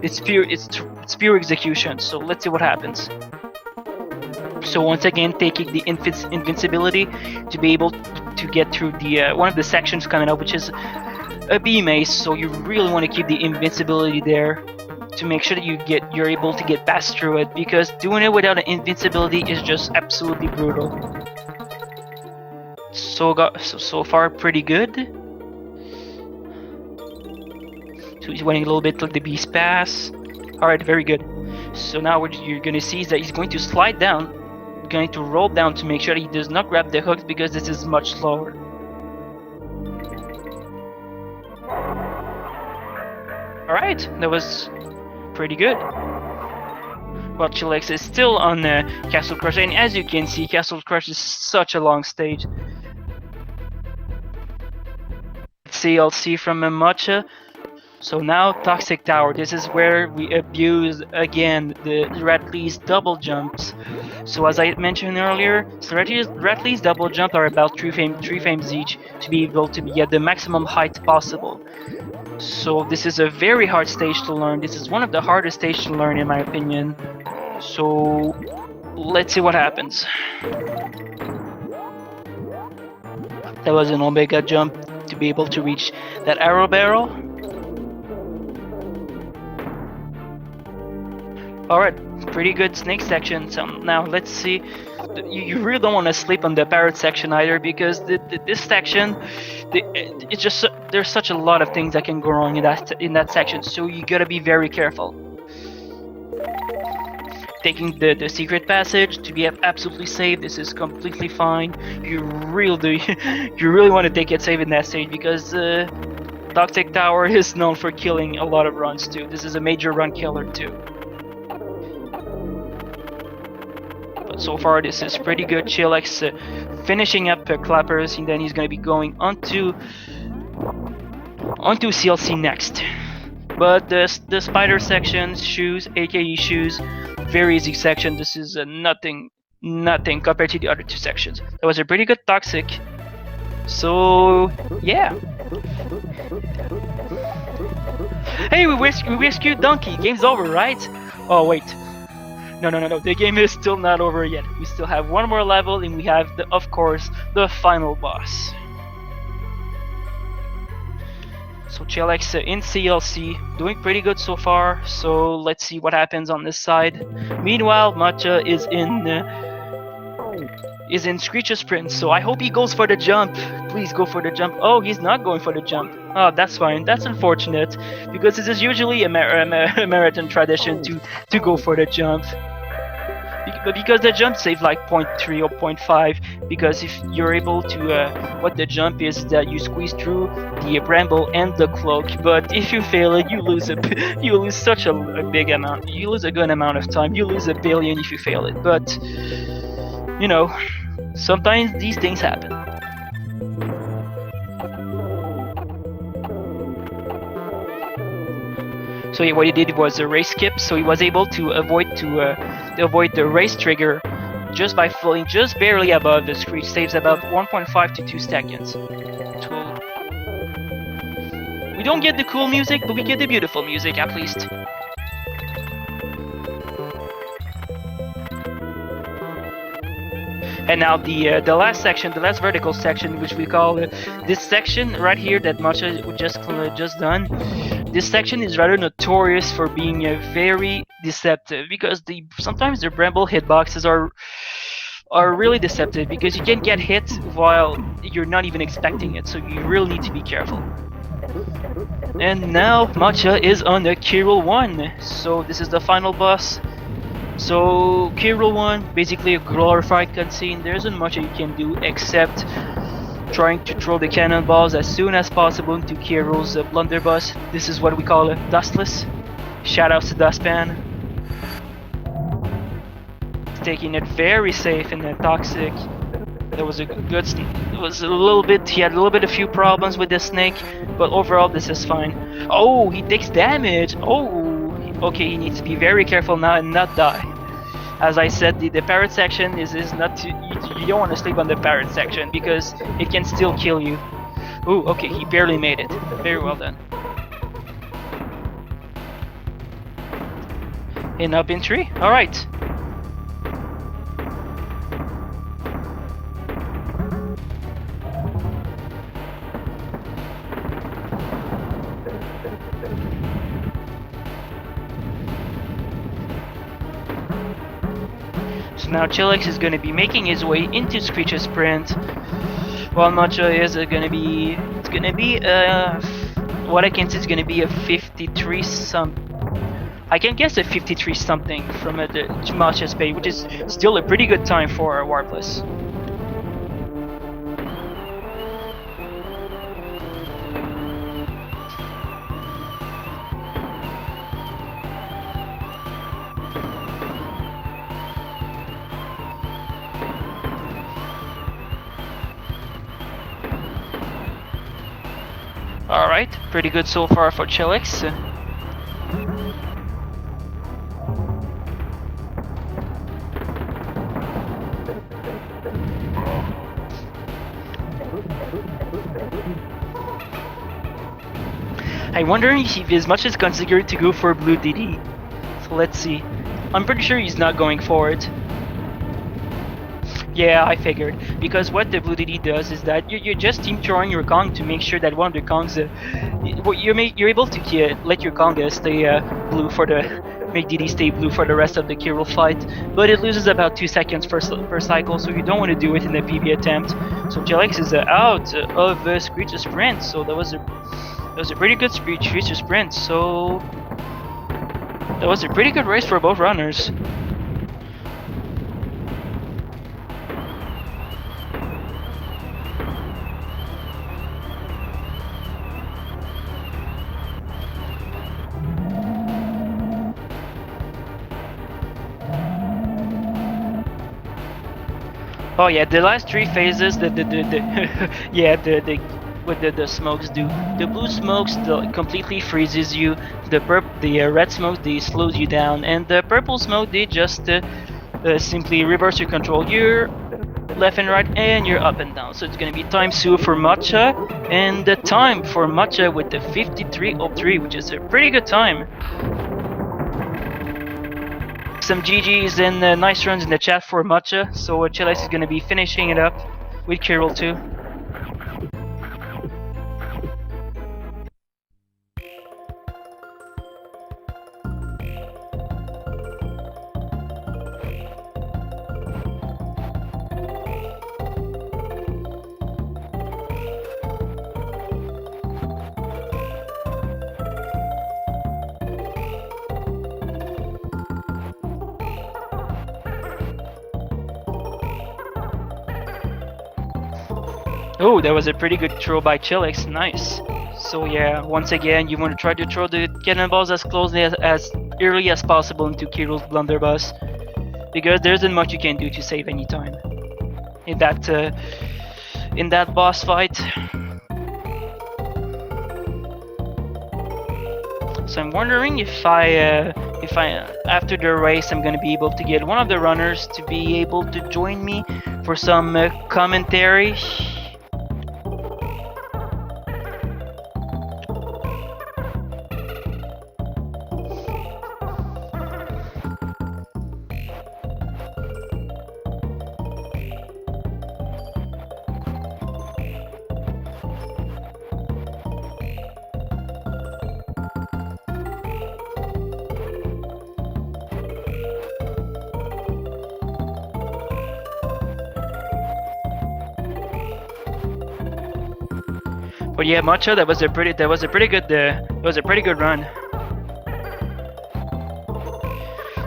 it's pure execution. So let's see what happens. So once again, taking the invincibility to be able to get through the one of the sections coming up, which is a B mace. So you really want to keep the invincibility there to make sure that you're able to get past through it, because doing it without an invincibility is just absolutely brutal. So far pretty good. So he's waiting a little bit till the beast pass. Alright, very good. So now what you're gonna see is that he's going to slide down, going to roll down to make sure that he does not grab the hooks, because this is much slower. Alright, that was pretty good. Well, Chillex is still on Castle Crush, and as you can see, Castle Crush is such a long stage. CLC from Mocha. So now Toxic Tower. This is where we abuse again the Ratley's double jumps. So as I mentioned earlier, Ratley's double jump are about 3 frames each to be able to be at the maximum height possible. So this is a very hard stage to learn. This is one of the hardest stages to learn in my opinion. So let's see what happens. That was an Omega jump to be able to reach that arrow barrel. Alright, pretty good snake section. So now let's see. You really don't want to sleep on the parrot section either, because this section, it's just there's such a lot of things that can go wrong in that section. So you gotta be very careful. Taking the secret passage to be absolutely safe. This is completely fine. You really want to take it safe in that stage, because Toxic Tower is known for killing a lot of runs too. This is a major run killer too. But so far this is pretty good. Chillex finishing up Clappers, and then he's going to be going onto CLC next. But the spider section, shoes, aka shoes, very easy section. This is nothing compared to the other two sections. That was a pretty good Toxic. So yeah. Hey, we rescued Donkey. Game's over, right? Oh wait. No. The game is still not over yet. We still have one more level, and we have, of course, the final boss. So Chillex in CLC, doing pretty good so far. So let's see what happens on this side. Meanwhile, Mocha is in Screech's sprint. So I hope he goes for the jump. Please go for the jump. Oh, he's not going for the jump. Oh, that's fine. That's unfortunate, because this is usually a marathon tradition to go for the jump. Because the jump saves like 0.3 or 0.5, because if you're able to, what the jump is that you squeeze through the bramble and the cloak, but if you fail it, you lose such a big amount. You lose a good amount of time. You lose 1 billion if you fail it. But you know, sometimes these things happen. So yeah, what he did was a race skip, so he was able to avoid the race trigger just by falling just barely above the Screech. Saves about 1.5 to 2 seconds. So we don't get the cool music, but we get the beautiful music at least. And now the last section, the last vertical section, which we call this section right here that Mocha just done. This section is rather notorious for being very deceptive, because sometimes the bramble hitboxes are really deceptive, because you can get hit while you're not even expecting it. So you really need to be careful. And now Mocha is on the Kirill 1. So this is the final boss. So Kirill 1, basically a glorified cutscene. There isn't much you can do except trying to throw the cannonballs as soon as possible into Kirill's blunderbuss. This is what we call a dustless. Shoutouts to Dustpan. Taking it very safe in the Toxic. There was a good. It was a little bit. He had a few problems with the snake, but overall this is fine. Oh, he takes damage. Oh. Okay, he needs to be very careful now and not die. As I said, the parrot section is not to, you don't want to sleep on the parrot section, because it can still kill you. Ooh, okay, he barely made it. Very well done. And up in 3. All right. So now Chillex is going to be making his way into Screech's sprint, while Mocha is going to be, what I can say is going to be a 53 I can guess a 53 something from the Mocha's pay, which is still a pretty good time for Warpless. Alright, pretty good so far for Chillex. I'm wondering if as much is configured to go for blue DD. So let's see. I'm pretty sure he's not going for it. Yeah, I figured. Because what the blue DD does is that you're just team throwing your Kong to make sure that one of the Kongs, you're able to let your Kong stay blue for the make DD stay blue for the rest of the Kirill fight, but it loses about 2 seconds per cycle, so you don't want to do it in the PB attempt. So Chillex is out of Screech's sprint, so that was a pretty good Screech's sprint. So that was a pretty good race for both runners. Oh yeah, the last 3 phases, yeah, what the smokes do. The blue smokes completely freezes you. The red smokes, they slows you down, and the purple smoke, they just simply reverse your control. You're left and right, and you're up and down. So it's gonna be time 2 for Mocha, and the time for Mocha with the 53.03, which is a pretty good time. Some GGs and nice runs in the chat for Mocha, so Chillex is gonna be finishing it up with Kirill too. Oh, that was a pretty good throw by Chillex, nice. So yeah, once again, you want to try to throw the cannonballs as closely as early as possible into Kirill's blunderbuss, because there isn't much you can do to save any time in that boss fight. So I'm wondering if I after the race I'm gonna be able to get one of the runners to be able to join me for some commentary. But yeah, Mocha, that was a pretty good run.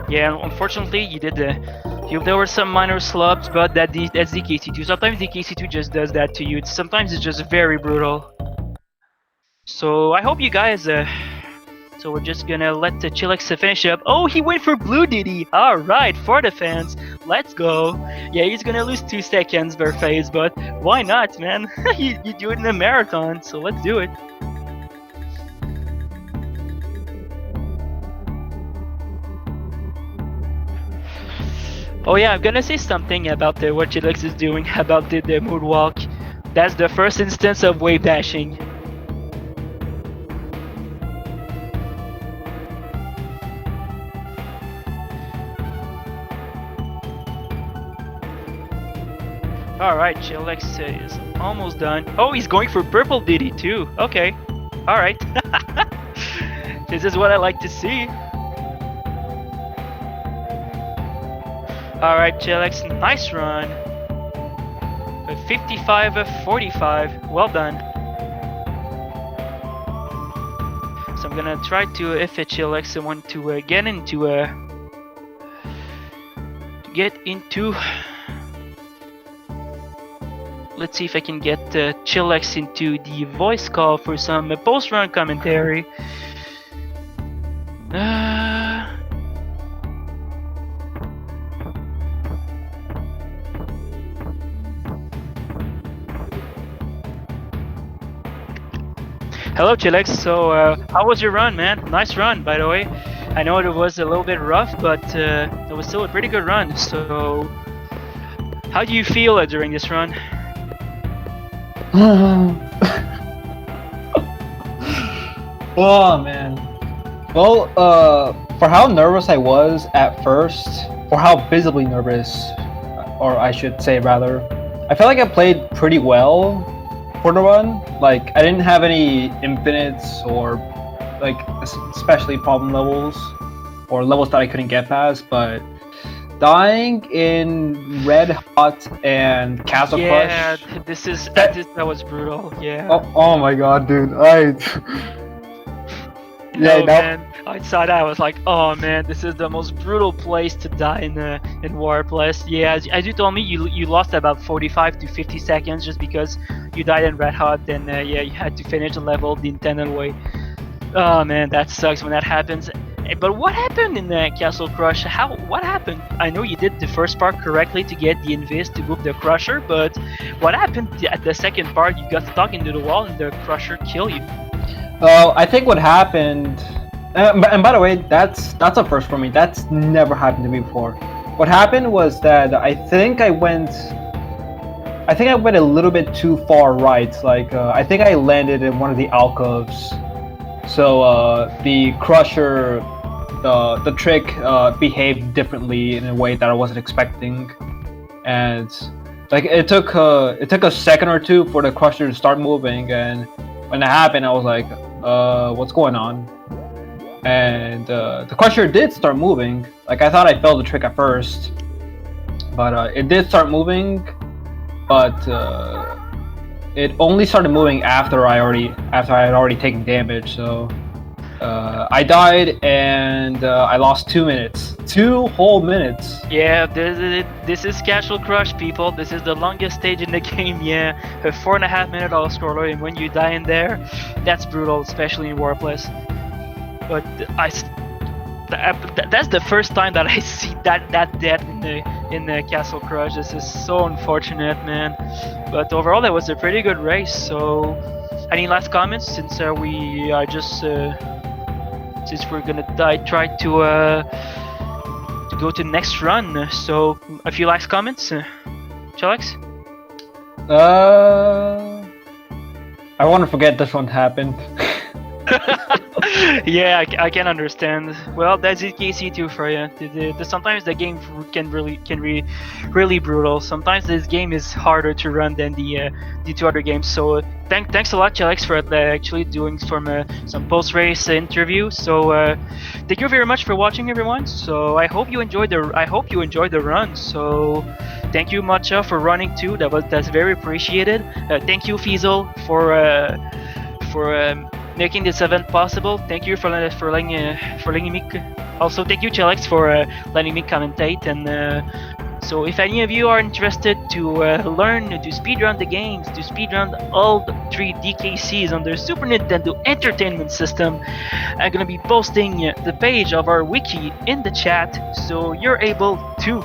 Yeah, unfortunately, there were some minor slumps, but that's DKC2. Sometimes DKC2 just does that to you. Sometimes it's just very brutal. So I hope you guys. So we're just gonna let the Chillex finish up. Oh, he went for blue, did he? All right, for the fans, let's go. Yeah, he's gonna lose 2 seconds per phase, but why not, man? you do it in a marathon, so let's do it. Oh yeah, I'm gonna say something about what Chillex is doing about the moonwalk. That's the first instance of wave dashing. Alright, Chillex is almost done. Oh, he's going for purple Diddy too. Okay. Alright. This is what I like to see. Alright, Chillex, nice run. 55-45. Well done. So I'm gonna try to, if Chillex want to get into let's see if I can get Chillex into the voice call for some post-run commentary. Hello, Chillex. So, how was your run, man? Nice run, by the way. I know it was a little bit rough, but it was still a pretty good run. So, how do you feel during this run? Oh man. Well, for how nervous I was at first, or how visibly nervous, or I should say rather, I felt like I played pretty well for the run. Like, I didn't have any infinites or like especially problem levels. or levels that I couldn't get past, but dying in Red Hot and Castle Yeah, Crush. that was brutal. Yeah. Oh my god, dude! No, That. man, I saw that. I was like, oh man, this is the most brutal place to die in Warpless. Yeah, as you told me, you lost about 45 to 50 seconds just because you died in Red Hot, and yeah, you had to finish the level the intended way. Oh man, that sucks when that happens. But what happened in Castle Crush? What happened? I know you did the first part correctly to get the invis to move the Crusher, but what happened at the second part? You got stuck into the wall and the Crusher killed you. I think what happened, and by the way, that's a first for me. That's never happened to me before. What happened was that I think I went a little bit too far right. Like I think I landed in one of the alcoves, so the Crusher, the trick behaved differently in a way that I wasn't expecting, and like it took a second or two for the Crusher to start moving, and when it happened, I was like, what's going on? And the Crusher did start moving. Like I thought I failed the trick at first, but it did start moving. But it only started moving after I had already taken damage. So I died and I lost 2 minutes, 2 whole minutes. Yeah, this is Castle Crush, people. This is the longest stage in the game. Yeah, a 4.5 minute auto scroller, and when you die in there, that's brutal, especially in Warpless. But that's the first time that I see that death in the Castle Crush. This is so unfortunate, man. But overall, that was a pretty good race. So, any last comments since we are just since we're gonna try to go to the next run? So, a few last comments, Chillex? I want to forget this one happened. Yeah, I can understand. Well, that's DKC2 for you. Sometimes the game can be really brutal. Sometimes this game is harder to run than the 2 other games. So thanks a lot, Chillex, for actually doing some post-race interview. So thank you very much for watching, everyone. So I hope you enjoyed the run. So thank you, Mocha, for running too. That's very appreciated. Thank you, Fiesel, for making this event possible. Thank you for letting me. Also, thank you, Chillex, for letting me commentate. And so, if any of you are interested to learn to speedrun the games, to speedrun all 3 DKCs on their Super Nintendo Entertainment System, I'm gonna be posting the page of our wiki in the chat, so you're able to.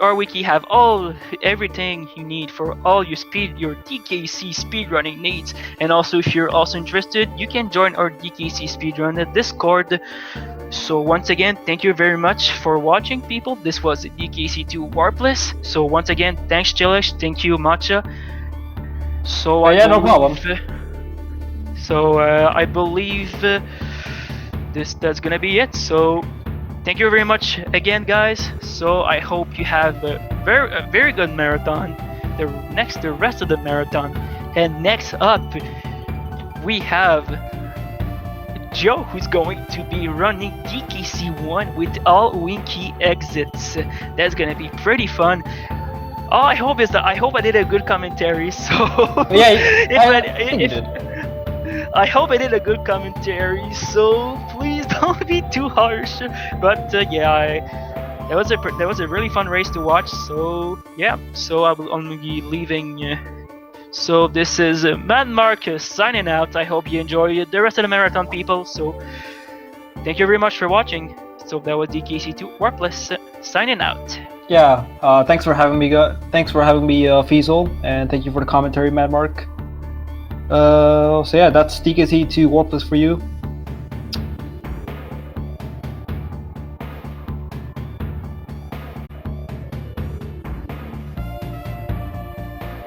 Our wiki have everything you need for all your DKC speedrunning needs. And also, if you're also interested, you can join our DKC speedrun Discord. So once again, thank you very much for watching, people. This was DKC2 Warpless. So once again, thanks, Chillex. Thank you, Matcha. So no problem. So I believe that's gonna be it. So thank you very much again, guys. So I hope you have a very good marathon. The rest of the marathon. And next up, we have Joe, who's going to be running DKC1 with all Winky exits. That's gonna be pretty fun. All I hope I did a good commentary. So I hope I did a good commentary, so please don't be too harsh. But that was a really fun race to watch. So yeah, so I will only be leaving. So this is Mad Marcus signing out. I hope you enjoy the rest of the marathon, people. So thank you very much for watching. So that was DKC2 Warpless signing out. Yeah, thanks for having me, Fiesel, and thank you for the commentary, Mad Mark. So yeah, that's DKC2 Warpless for you.